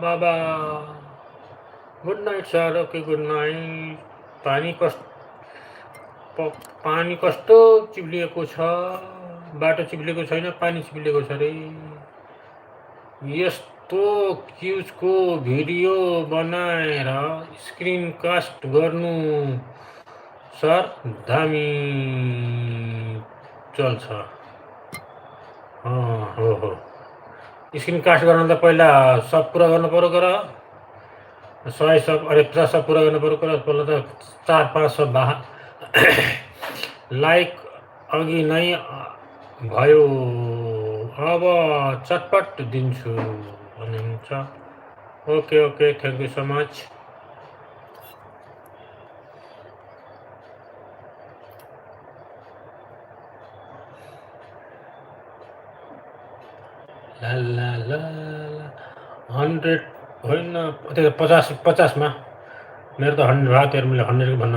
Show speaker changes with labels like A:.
A: बाबा good night sir okay good night पानी कस्तो चिप्लिएको छ बाटो चिप्लिएको छैन पानी चिप्लिएको छ रे यस्तो क्युजको भिडियो बनाएर स्क्रिन कास्ट गर्नु सर दामी चल्छ हो स्क्रिन कास्ट गर्न त पहिला सब पुरा गर्नु पऱ्यो गर 100 सब अरे 50 सब पुरा गर्नु पऱ्यो गर पहिला त 4-5 सब लाइक अघि नै भयो अब चटपट दिन्छु भन्नुहुन्छ okay okay thank you so much ला ला ला 100 होइन 50 50 मा मेरो त 100 भयो तेरो मैले 100 भन्नु